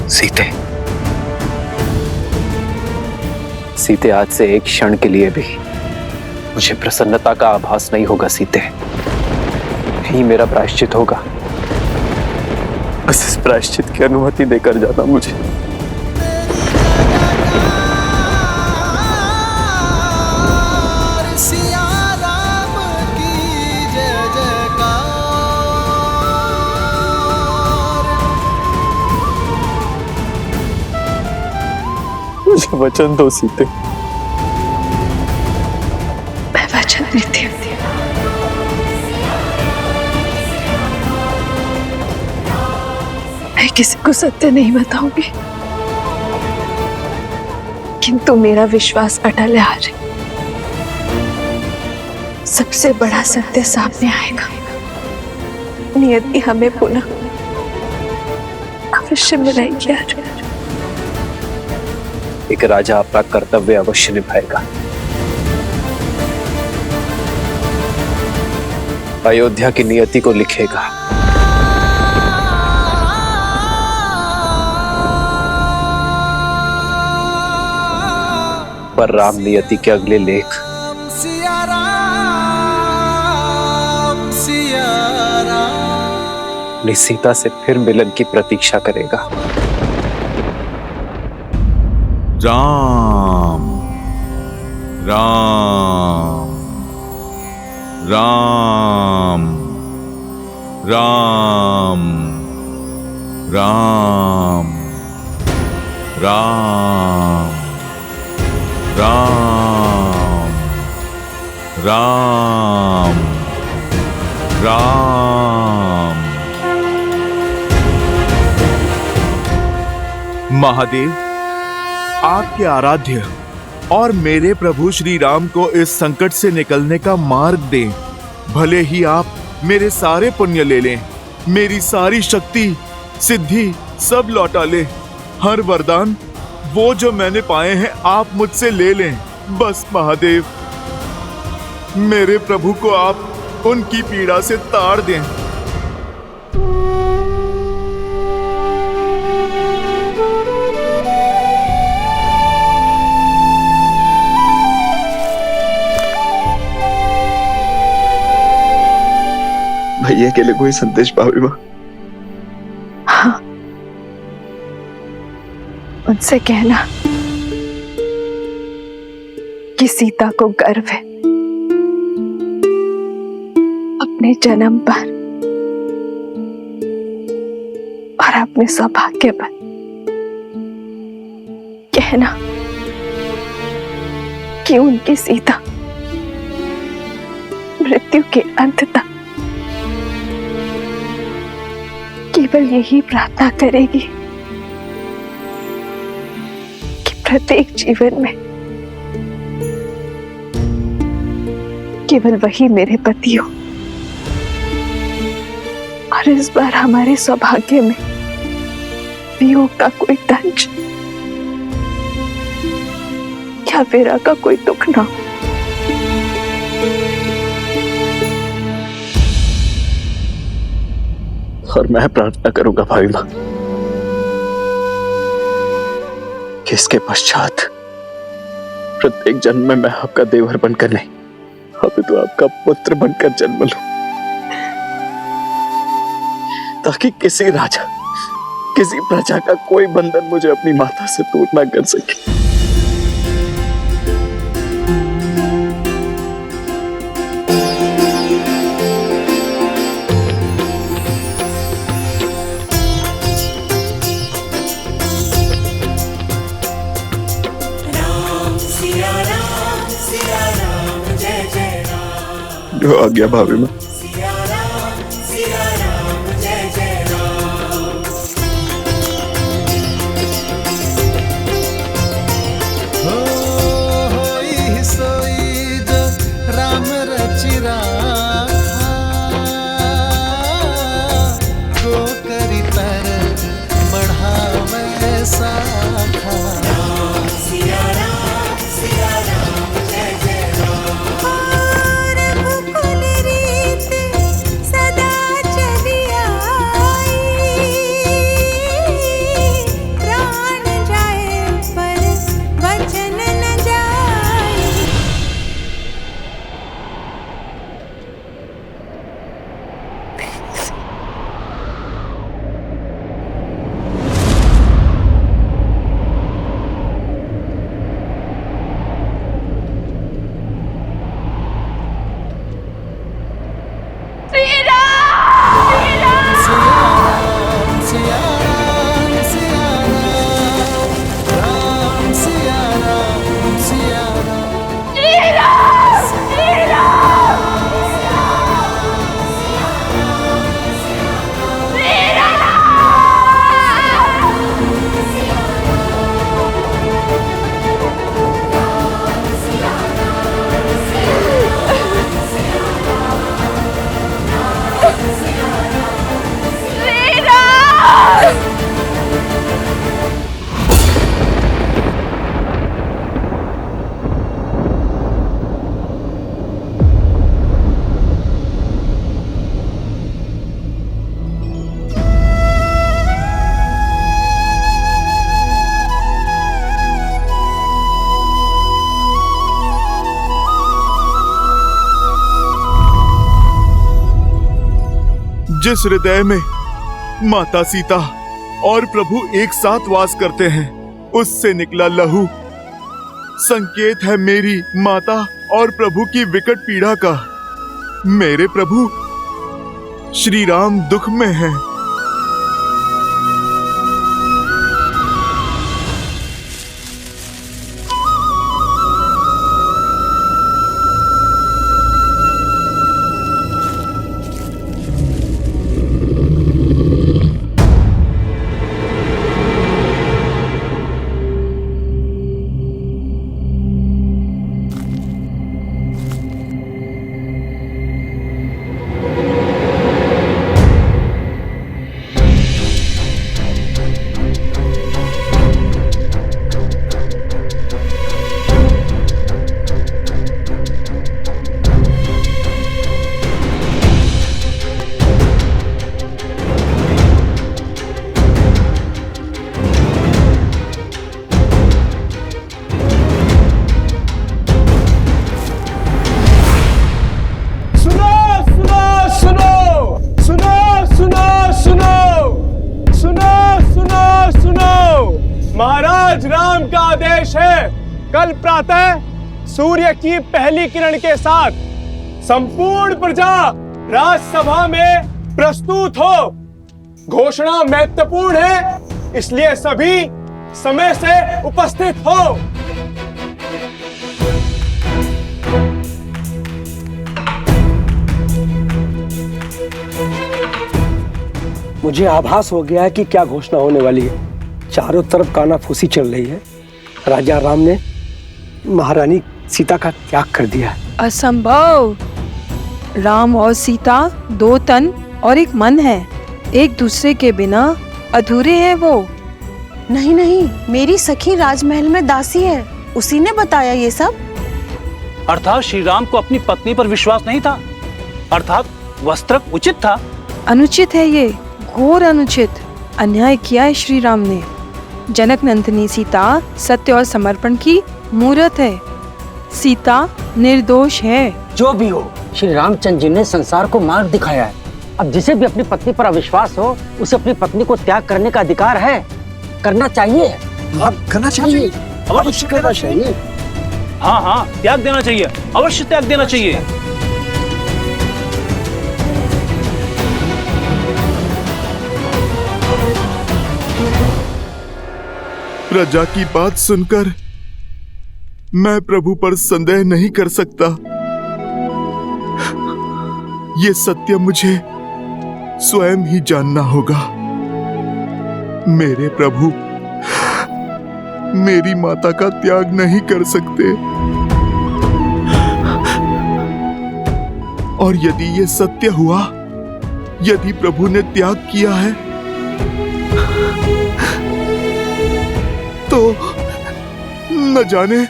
सीते, सीते, आज से एक क्षण के लिए भी मुझे प्रसन्नता का आभास नहीं होगा। सीते, यही मेरा प्रायश्चित होगा। बस इस प्रायश्चित की अनुमति देकर जाना मुझे। मुझे वचन दो सीते। मैं वचन देती हूँ। मैं किसी को सत्य नहीं बताऊंगी, किंतु मेरा विश्वास अटल है। आज सबसे बड़ा सत्य सामने आएगा। नियति हमें पुनः अवश्य मिलाएगी। आज एक राजा अपना कर्तव्य अवश्य निभाएगा। अयोध्या की नियति को लिखेगा। पर राम नियति के अगले लेख अपनी सीता से फिर मिलन की प्रतीक्षा करेगा। राम राम राम राम राम राम राम राम राम। महादेव, आपके आराध्य और मेरे प्रभु श्री राम को इस संकट से निकलने का मार्ग दें। भले ही आप मेरे सारे पुण्य ले लें, मेरी सारी शक्ति सिद्धि सब लौटा लें। हर वरदान वो जो मैंने पाए हैं आप मुझसे ले लें। बस महादेव, मेरे प्रभु को आप उनकी पीड़ा से तार दें। भैया के लिए कोई संदेश भाभी माँ? हाँ, उनसे कहना कि सीता को गर्व है अपने जन्म पर और अपने सौभाग्य पर। कहना कि उनकी सीता मृत्यु के अंत तक केवल यही प्रार्थना करेगी कि प्रत्येक जीवन में केवल वही मेरे पति हो। और इस बार हमारे सौभाग्य में वियोग का कोई दंश या विरह का कोई दुख ना हो। और मैं प्रार्थना करूंगा भाभी मां कि इसके पश्चात प्रत्येक जन्म में मैं आपका देवर बनकर नहीं, अभी तो आपका पुत्र बनकर जन्म लूं, ताकि किसी राजा, किसी प्रजा का कोई बंधन मुझे अपनी माता से दूर ना कर सके। जो आ गया भाभी माँ। जिस हृदय में माता सीता और प्रभु एक साथ वास करते हैं, उससे निकला लहू संकेत है मेरी माता और प्रभु की विकट पीड़ा का। मेरे प्रभु श्री राम दुख में हैं। महाराज राम का आदेश है, कल प्रातः सूर्य की पहली किरण के साथ संपूर्ण प्रजा राजसभा में प्रस्तुत हो। घोषणा महत्वपूर्ण है, इसलिए सभी समय से उपस्थित हो। मुझे आभास हो गया है कि क्या घोषणा होने वाली है। चारों तरफ कानाफूसी चल रही है। राजा राम ने महारानी सीता का त्याग कर दिया है। असंभव। राम और सीता दो तन और एक मन है, एक दूसरे के बिना अधूरे हैं वो। नहीं नहीं, मेरी सखी राजमहल में दासी है, उसी ने बताया ये सब। अर्थात श्री राम को अपनी पत्नी पर विश्वास नहीं था, अर्थात वस्त्र उचित था। अनुचित है ये, घोर अनुचित। अन्याय किया है श्री राम ने। जनक नंदिनी सीता सत्य और समर्पण की मूर्त है। सीता निर्दोष है। जो भी हो, श्री रामचंद्र जी ने संसार को मार्ग दिखाया है। अब जिसे भी अपनी पत्नी पर अविश्वास हो, उसे अपनी पत्नी को त्याग करने का अधिकार है, करना चाहिए। करना चाहिए, अवश्य करना चाहिए। हाँ हाँ, त्याग देना चाहिए, अवश्य त्याग देना चाहिए। प्रजा की बात सुनकर मैं प्रभु पर संदेह नहीं कर सकता। ये सत्य मुझे स्वयं ही जानना होगा। मेरे प्रभु मेरी माता का त्याग नहीं कर सकते, और यदि ये सत्य हुआ, यदि प्रभु ने त्याग किया है, तो न जाने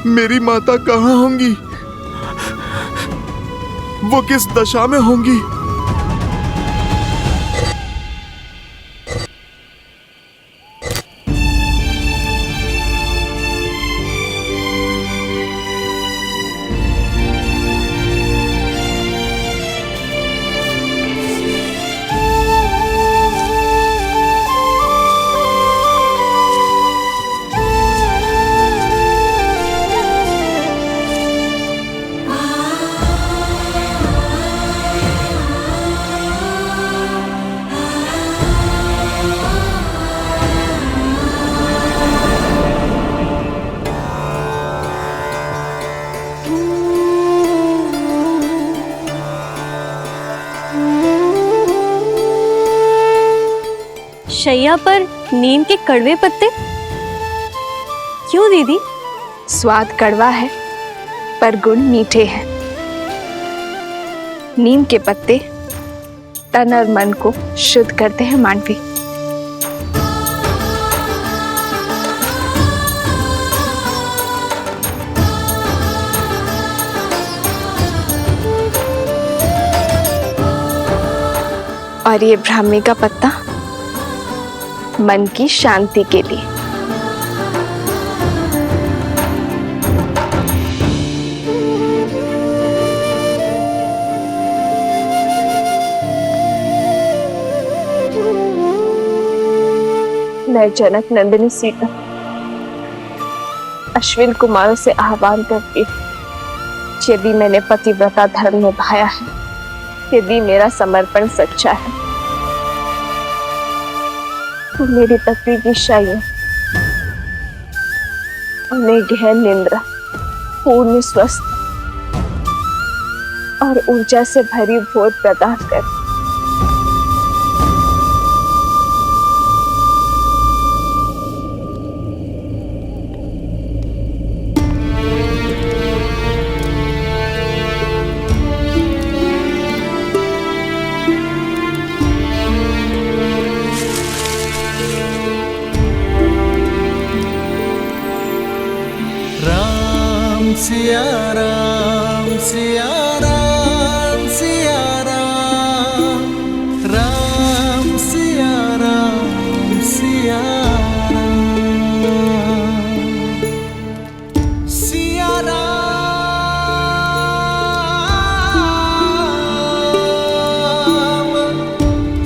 मेरी माता कहाँ होंगी, वो किस दशा में होंगी। शैया पर नीम के कड़वे पत्ते क्यों दीदी? स्वाद कड़वा है पर गुण मीठे हैं। नीम के पत्ते तन और मन को शुद्ध करते हैं मानवी। और ये ब्राह्मी का पत्ता मन की शांति के लिए। मैं जनक नंदिनी सीता अश्विन कुमारों से आह्वान करती हूँ, यदि मैंने पतिव्रता धर्म निभाया है, यदि मेरा समर्पण सच्चा है, तो मेरी पत्नी की शय्या उन्हें गहन निंद्रा, पूर्ण स्वस्थ और ऊर्जा से भरी भोर प्रदान कर। सिया राम सिया राम सिया राम राम सिया राम सिया राम सिया राम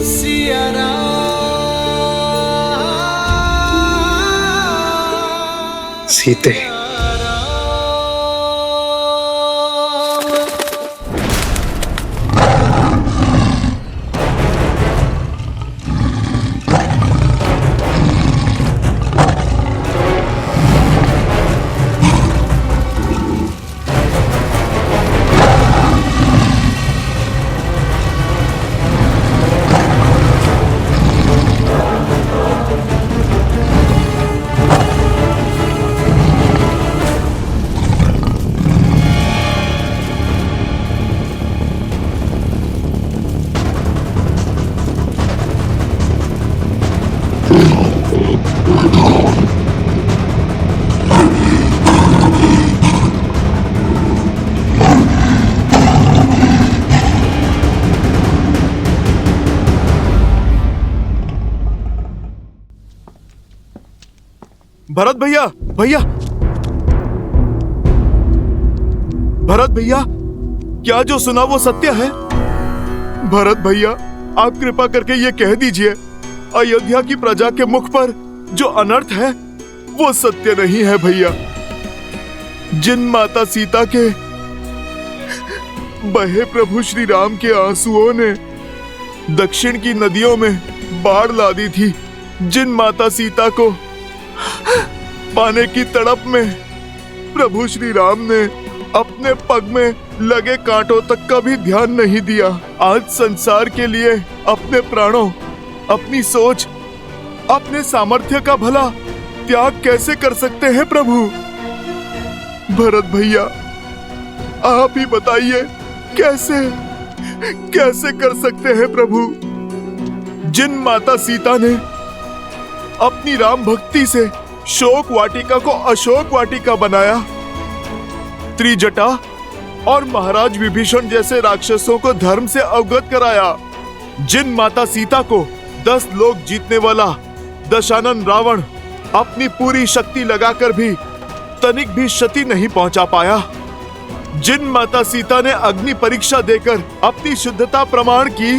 सिया राम सीते, भरत भैया, भरत भैया, क्या जो सुना वो सत्य है? भरत भैया, आप कृपा करके ये कह दीजिए, अयोध्या की प्रजा के मुख पर जो अनर्थ है वो सत्य नहीं है भैया। जिन माता सीता के बहे प्रभु श्री राम के आंसुओं ने दक्षिण की नदियों में बाढ़ ला दी थी, जिन माता सीता को पाने की तड़प में प्रभु श्री राम ने अपने पग में लगे कांटों तक का भी ध्यान नहीं दिया, आज संसार के लिए अपने प्राणों, अपनी सोच, अपने सामर्थ्य का भला त्याग कैसे कर सकते हैं प्रभु? भरत भैया, आप ही बताइए, कैसे कर सकते हैं प्रभु? जिन माता सीता ने अपनी राम भक्ति से शोक वाटिका को अशोक वाटिका बनाया, त्रिजटा और महाराज विभीषण जैसे राक्षसों को धर्म से अवगत कराया, जिन माता सीता को 10 लोक जीतने वाला दशानन रावण अपनी पूरी शक्ति लगाकर भी तनिक भी क्षति नहीं पहुंचा पाया, जिन माता सीता ने अग्नि परीक्षा देकर अपनी शुद्धता प्रमाण की,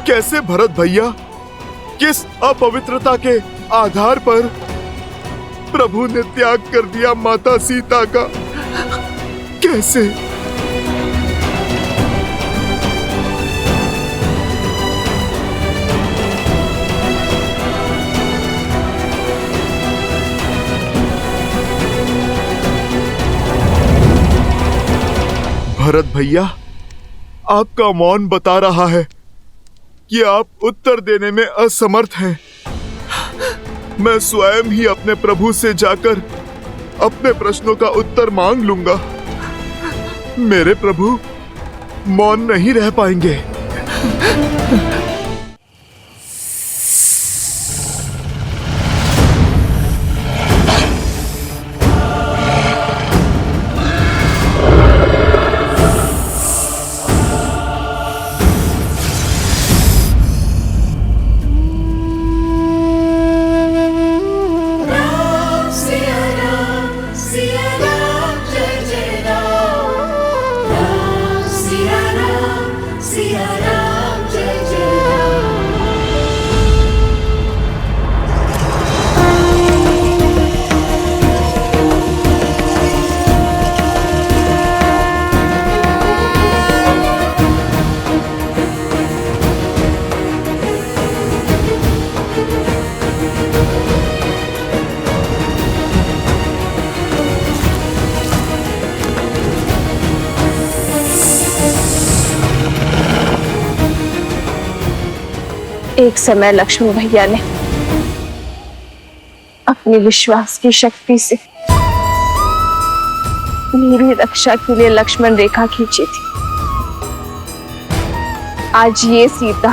कैसे भरत भैया, किस अपवित्रता के आधार पर प्रभु ने त्याग कर दिया माता सीता का? कैसे? भरत भैया, आपका मौन बता रहा है कि आप उत्तर देने में असमर्थ हैं। मैं स्वयं ही अपने प्रभु से जाकर अपने प्रश्नों का उत्तर मांग लूंगा। मेरे प्रभु मौन नहीं रह पाएंगे। सिया राम जय जय एक समय लक्ष्मण भैया ने अपने विश्वास की शक्ति से मेरी रक्षा के लिए लक्ष्मण रेखा खींची थी। आज ये सीता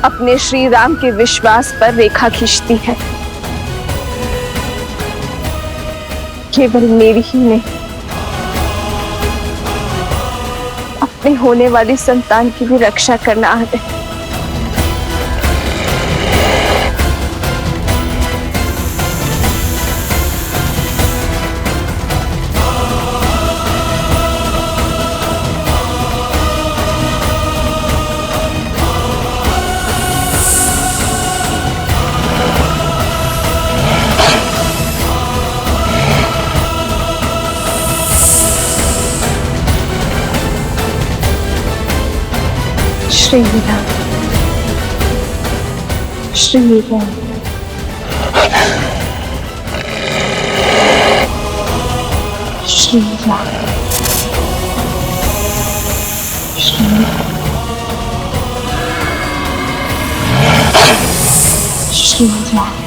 अपने श्री राम के विश्वास पर रेखा खींचती है। केवल मेरी ही नहीं, अपने होने वाली संतान की भी रक्षा करना आता है। श्री राम, श्री राम। श्री राम, श्री राम, श्री राम।